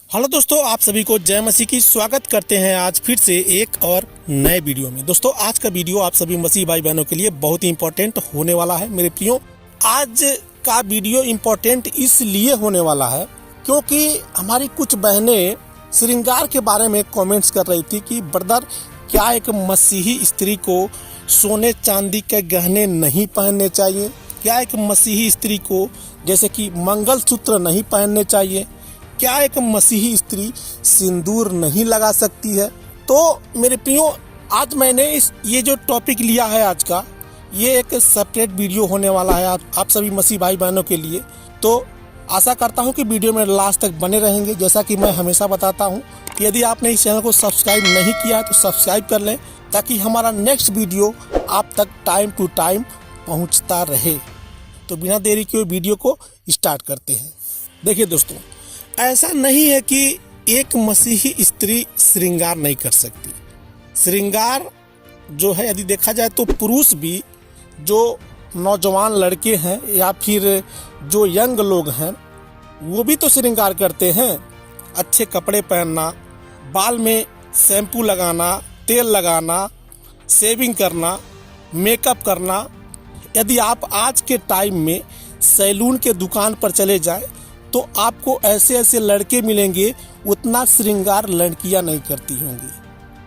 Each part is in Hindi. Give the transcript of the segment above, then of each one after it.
हेलो दोस्तों, आप सभी को जय मसीह की स्वागत करते हैं आज फिर से एक और नए वीडियो में। दोस्तों, आज का वीडियो आप सभी मसीह भाई बहनों के लिए बहुत ही इम्पोर्टेंट होने वाला है। मेरे प्रियो, आज का वीडियो इम्पोर्टेंट इसलिए होने वाला है क्योंकि हमारी कुछ बहनें श्रृंगार के बारे में कमेंट्स कर रही थी कि ब्रदर, क्या एक मसीही स्त्री को सोने चांदी के गहने नहीं पहनने चाहिए? क्या एक मसीही स्त्री को जैसे कि मंगलसूत्र नहीं पहनने चाहिए? क्या एक मसीही स्त्री सिंदूर नहीं लगा सकती है? तो मेरे प्रियो, आज मैंने ये जो टॉपिक लिया है आज का, ये एक सेपरेट वीडियो होने वाला है आप सभी मसीह भाई बहनों के लिए। तो आशा करता हूँ कि वीडियो में लास्ट तक बने रहेंगे। जैसा कि मैं हमेशा बताता हूँ, यदि आपने इस चैनल को सब्सक्राइब नहीं किया तो सब्सक्राइब कर लें ताकि हमारा नेक्स्ट वीडियो आप तक टाइम टू टाइम पहुँचता रहे। तो बिना देरी के वीडियो को स्टार्ट करते हैं। देखिए दोस्तों, ऐसा नहीं है कि एक मसीही स्त्री श्रृंगार नहीं कर सकती। श्रृंगार जो है, यदि देखा जाए तो पुरुष भी, जो नौजवान लड़के हैं या फिर जो यंग लोग हैं, वो भी तो श्रृंगार करते हैं। अच्छे कपड़े पहनना, बाल में शैम्पू लगाना, तेल लगाना, शेविंग करना, मेकअप करना। यदि आप आज के टाइम में सैलून के दुकान पर चले जाएं तो आपको ऐसे ऐसे लड़के मिलेंगे, उतना श्रृंगार लड़कियां नहीं करती होंगी।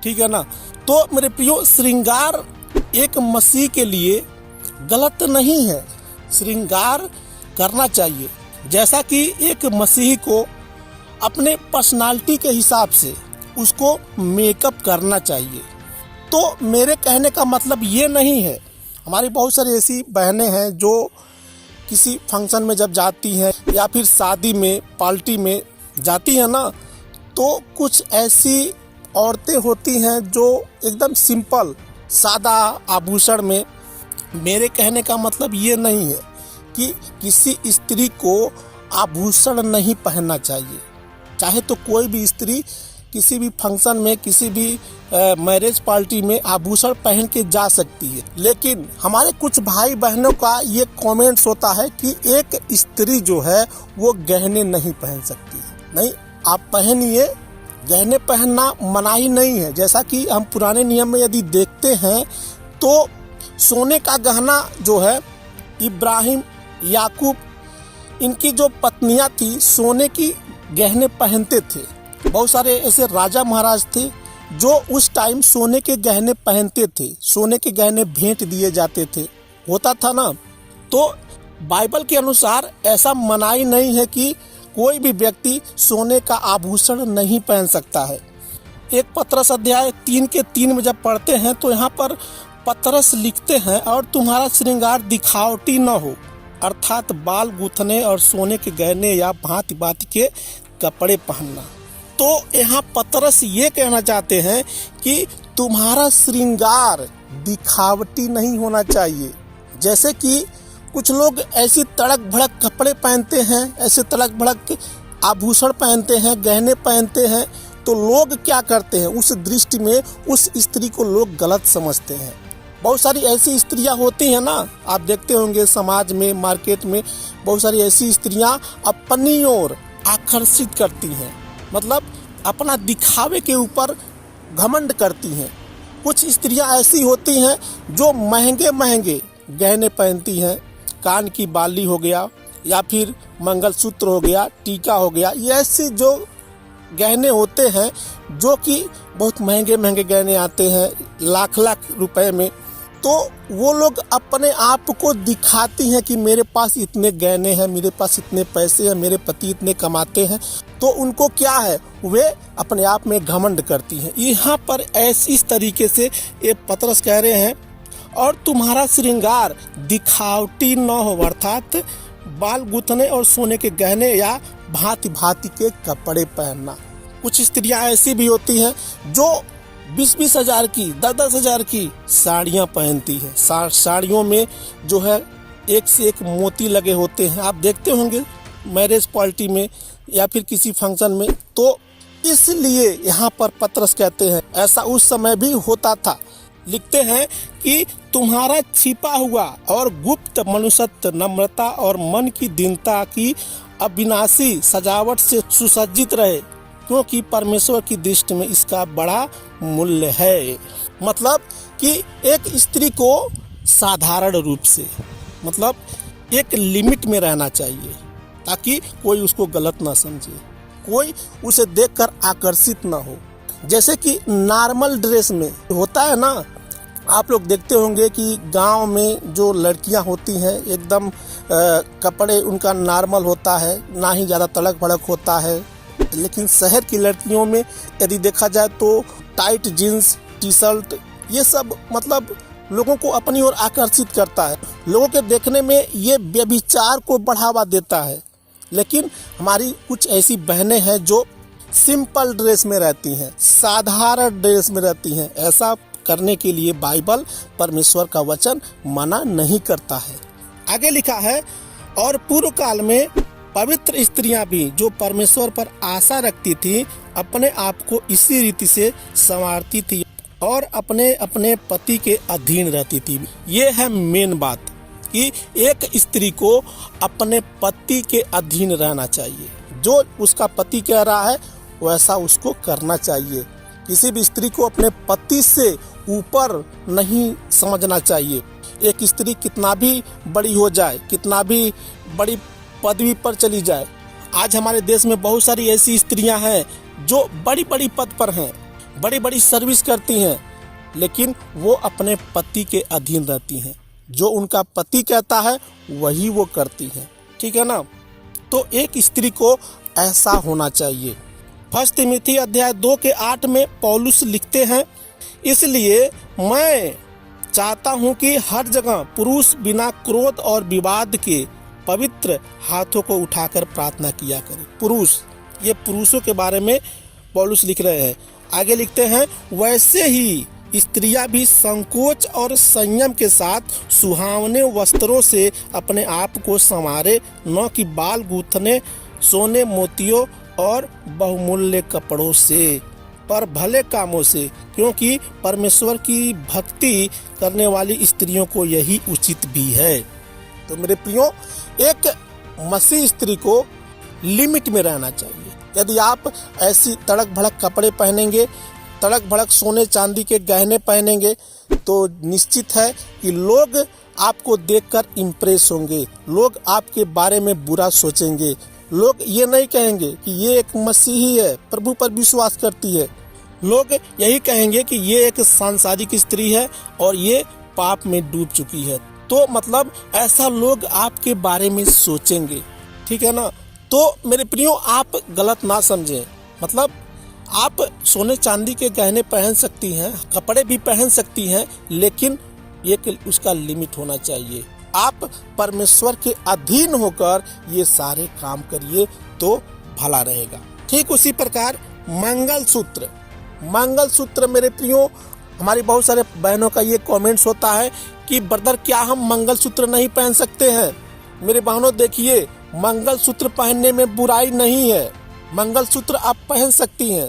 ठीक है ना? तो मेरे प्रियो, श्रृंगार एक मसीह के लिए गलत नहीं है। श्रृंगार करना चाहिए, जैसा कि एक मसीही को अपने पर्सनालिटी के हिसाब से उसको मेकअप करना चाहिए। तो मेरे कहने का मतलब ये नहीं है, हमारी बहुत सारी ऐसी बहनें हैं जो किसी फंक्शन में जब जाती हैं या फिर शादी में, पार्टी में जाती हैं ना, तो कुछ ऐसी औरतें होती हैं जो एकदम सिंपल सादा आभूषण में। मेरे कहने का मतलब ये नहीं है कि किसी स्त्री को आभूषण नहीं पहनना चाहिए। चाहे तो कोई भी स्त्री किसी भी फंक्शन में, किसी भी मैरिज पार्टी में आभूषण पहन के जा सकती है। लेकिन हमारे कुछ भाई बहनों का ये कमेंट्स होता है कि एक स्त्री जो है वो गहने नहीं पहन सकती। नहीं, आप पहनिए, गहने पहनना मनाही नहीं है। जैसा कि हम पुराने नियम में यदि देखते हैं तो सोने का गहना जो है, इब्राहिम, याकूब, इनकी जो पत्नियां थी सोने की गहने पहनते थे। बहुत सारे ऐसे राजा महाराज थे जो उस टाइम सोने के गहने पहनते थे, सोने के गहने भेंट दिए जाते थे, होता था ना। तो बाइबल के अनुसार ऐसा मनाही नहीं है कि कोई भी व्यक्ति सोने का आभूषण नहीं पहन सकता है। एक पतरस अध्याय 3:3 में जब पढ़ते हैं तो यहाँ पर पतरस लिखते हैं, और तुम्हारा श्रृंगार दिखावटी न हो, अर्थात बाल गूंथने और सोने के गहने या भांति भांति के कपड़े पहनना। तो यहाँ पतरस ये कहना चाहते हैं कि तुम्हारा श्रृंगार दिखावटी नहीं होना चाहिए। जैसे कि कुछ लोग ऐसी तड़क भड़क कपड़े पहनते हैं, ऐसे तड़क भड़क आभूषण पहनते हैं, गहने पहनते हैं, तो लोग क्या करते हैं, उस दृष्टि में उस स्त्री को लोग गलत समझते हैं। बहुत सारी ऐसी स्त्रियां होती हैं ना, आप देखते होंगे समाज में, मार्केट में बहुत सारी ऐसी स्त्रियां अपनी ओर आकर्षित करती हैं, मतलब अपना दिखावे के ऊपर घमंड करती हैं। कुछ स्त्रियां ऐसी होती हैं जो महंगे महंगे गहने पहनती हैं, कान की बाली हो गया या फिर मंगलसूत्र हो गया, टीका हो गया, ये ऐसे जो गहने होते हैं जो कि बहुत महंगे महंगे गहने आते हैं लाख लाख रुपए में। तो वो लोग अपने आप को दिखाती हैं कि मेरे पास इतने गहने हैं, मेरे पास इतने पैसे हैं, मेरे पति इतने कमाते हैं। तो उनको क्या है, वे अपने आप में घमंड करती हैं। यहाँ पर इस तरीके से ये पतरस कह रहे हैं, और तुम्हारा श्रृंगार दिखावटी न हो, अर्थात बाल गूंथने और सोने के गहने या भांति भांति के कपड़े पहनना। कुछ स्त्रियां ऐसी भी होती हैं जो 20-20 हजार की, 10-10 हजार की साड़ियाँ पहनती हैं। साड़ियों में जो है एक से एक मोती लगे होते हैं, आप देखते होंगे मैरिज पार्टी में या फिर किसी फंक्शन में। तो इसलिए यहाँ पर पतरस कहते हैं ऐसा उस समय भी होता था। लिखते हैं कि तुम्हारा छिपा हुआ और गुप्त मनुष्यत्व, नम्रता और मन की दीनता की अविनाशी सजावट से सुसज्जित रहे। क्योंकि परमेश्वर की दृष्टि में इसका बड़ा मूल्य है। मतलब कि एक स्त्री को साधारण रूप से, मतलब एक लिमिट में रहना चाहिए, ताकि कोई उसको गलत ना समझे, कोई उसे देखकर आकर्षित ना हो। जैसे कि नॉर्मल ड्रेस में होता है ना, आप लोग देखते होंगे कि गांव में जो लड़कियां होती हैं एकदम कपड़े उनका नॉर्मल होता है, ना ही ज़्यादा तड़क भड़क होता है। लेकिन शहर की लड़कियों में यदि देखा जाए तो टाइट जीन्स, टी शर्ट, ये सब मतलब लोगों को अपनी ओर आकर्षित करता है। लोगों के देखने में ये व्यभिचार को बढ़ावा देता है। लेकिन हमारी कुछ ऐसी बहनें हैं जो सिंपल ड्रेस में रहती हैं, साधारण ड्रेस में रहती हैं। ऐसा करने के लिए बाइबल, परमेश्वर का वचन मना नहीं करता है। आगे लिखा है, और पूर्व काल में पवित्र स्त्रियां भी जो परमेश्वर पर आशा रखती थी, अपने आप को इसी रीति से संवारती थी और अपने अपने पति के अधीन रहती थी। ये है मेन बात कि एक स्त्री को अपने पति के अधीन रहना चाहिए। जो उसका पति कह रहा है वैसा उसको करना चाहिए। किसी भी स्त्री को अपने पति से ऊपर नहीं समझना चाहिए। एक स्त्री कितना भी बड़ी हो जाए, कितना भी बड़ी पदवी पर चली जाए, आज हमारे देश में बहुत सारी ऐसी स्त्रियां हैं जो बड़ी बड़ी पद पर हैं, बड़ी बड़ी सर्विस करती हैं, लेकिन वो अपने पति के अधीन रहती हैं। जो उनका पति कहता है वही वो करती हैं। ठीक है ना? तो एक स्त्री को ऐसा होना चाहिए। फर्स्ट तिमोथी अध्याय 2 के 8 में पौलुस लिखते हैं, इसलिए मैं चाहता हूं कि हर जगह पुरुष बिना क्रोध और विवाद के पवित्र हाथों को उठाकर प्रार्थना किया करे। पुरुष, ये पुरुषों के बारे में पौलुस लिख रहे हैं। आगे लिखते हैं, वैसे ही स्त्रियां भी संकोच और संयम के साथ सुहावने वस्त्रों से अपने आप को संवारे, न कि बाल गूंथने, सोने मोतियों और बहुमूल्य कपड़ों से, पर भले कामों से, क्योंकि परमेश्वर की भक्ति करने वाली स्त्रियों को यही उचित भी है। तो मेरे प्रियो, एक मसीह स्त्री को लिमिट में रहना चाहिए। यदि आप ऐसी तड़क भड़क कपड़े पहनेंगे, तड़क भड़क सोने चांदी के गहने पहनेंगे, तो निश्चित है कि लोग आपको देखकर इम्प्रेस होंगे, लोग आपके बारे में बुरा सोचेंगे। लोग ये नहीं कहेंगे कि ये एक मसीही है, प्रभु पर विश्वास करती है। लोग यही कहेंगे कि ये एक सांसारिक स्त्री है और ये पाप में डूब चुकी है। तो मतलब ऐसा लोग आपके बारे में सोचेंगे। ठीक है ना? तो मेरे प्रियो, आप गलत ना समझें। मतलब आप सोने चांदी के गहने पहन सकती हैं, कपड़े भी पहन सकती हैं, लेकिन एक उसका लिमिट होना चाहिए। आप परमेश्वर के अधीन होकर ये सारे काम करिए तो भला रहेगा। ठीक उसी प्रकार मंगलसूत्र, मंगलसूत्र मेरे प्रियो, हमारी बहुत सारे बहनों का ये कमेंट्स होता है कि ब्रदर क्या हम मंगलसूत्र नहीं पहन सकते हैं? मेरे बहनों देखिए, मंगलसूत्र पहनने में बुराई नहीं है, मंगलसूत्र आप पहन सकती हैं।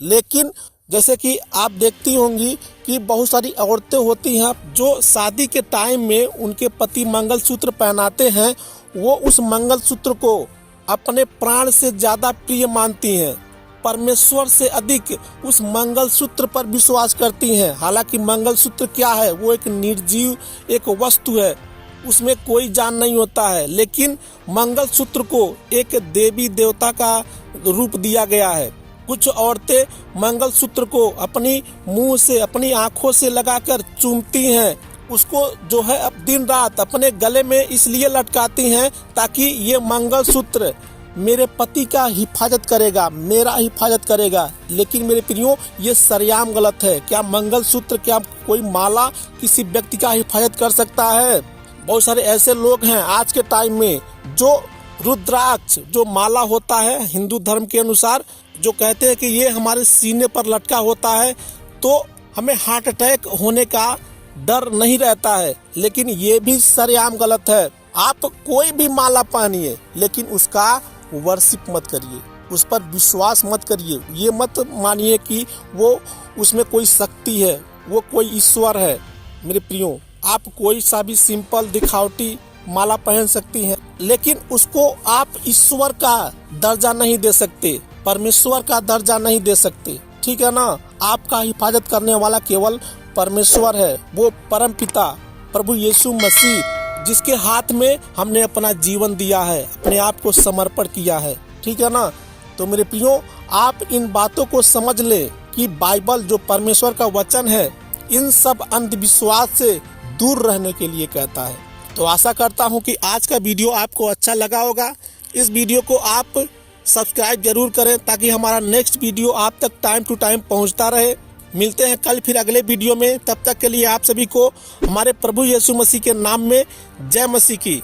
लेकिन जैसे कि आप देखती होंगी कि बहुत सारी औरतें होती हैं जो शादी के टाइम में उनके पति मंगलसूत्र पहनाते हैं, वो उस मंगलसूत्र को अपने प्राण से ज़्यादा प्रिय मानती हैं, परमेश्वर से अधिक उस मंगलसूत्र पर विश्वास करती हैं। हालांकि मंगलसूत्र क्या है? वो एक निर्जीव एक वस्तु है, उसमें कोई जान नहीं होता है, लेकिन मंगलसूत्र को एक देवी देवता का रूप दिया गया है। कुछ औरतें मंगलसूत्र को अपनी मुंह से, अपनी आंखों से लगाकर चूमती हैं, उसको जो है अब दिन रात अपने गले में इसलिए लटकाती हैं ताकि ये मंगलसूत्र मेरे पति का हिफाजत करेगा, मेरा हिफाजत करेगा। लेकिन मेरे प्रियो, ये सरेआम गलत है। क्या मंगलसूत्र, क्या कोई माला किसी व्यक्ति का हिफाजत कर सकता है? बहुत सारे ऐसे लोग हैं आज के टाइम में जो रुद्राक्ष, जो माला होता है हिंदू धर्म के अनुसार, जो कहते हैं कि ये हमारे सीने पर लटका होता है तो हमें हार्ट अटैक होने का डर नहीं रहता है। लेकिन ये भी सरेआम गलत है। आप कोई भी माला पहनिए, लेकिन उसका वर्शिप मत करिए, उस पर विश्वास मत करिए। ये मत मानिए कि वो उसमें कोई शक्ति है, वो कोई ईश्वर है। मेरे प्रियो, आप कोई सा भी सिंपल दिखावटी माला पहन सकती हैं, लेकिन उसको आप ईश्वर का दर्जा नहीं दे सकते। परमेश्वर का दर्जा नहीं दे सकते, ठीक है ना। आपका हिफाजत करने वाला केवल परमेश्वर है, वो परम पिता प्रभु यीशु मसीह, जिसके हाथ में हमने अपना जीवन दिया है, अपने आप को समर्पण किया है, ठीक है ना। तो मेरे प्रियो, आप इन बातों को समझ ले कि बाइबल जो परमेश्वर का वचन है, इन सब अंधविश्वास से दूर रहने के लिए कहता है। तो आशा करता हूं कि आज का वीडियो आपको अच्छा लगा होगा। इस वीडियो को आप सब्सक्राइब जरूर करें ताकि हमारा नेक्स्ट वीडियो आप तक टाइम टू टाइम पहुंचता रहे। मिलते हैं कल फिर अगले वीडियो में। तब तक के लिए आप सभी को हमारे प्रभु यीशु मसीह के नाम में जय मसीह की।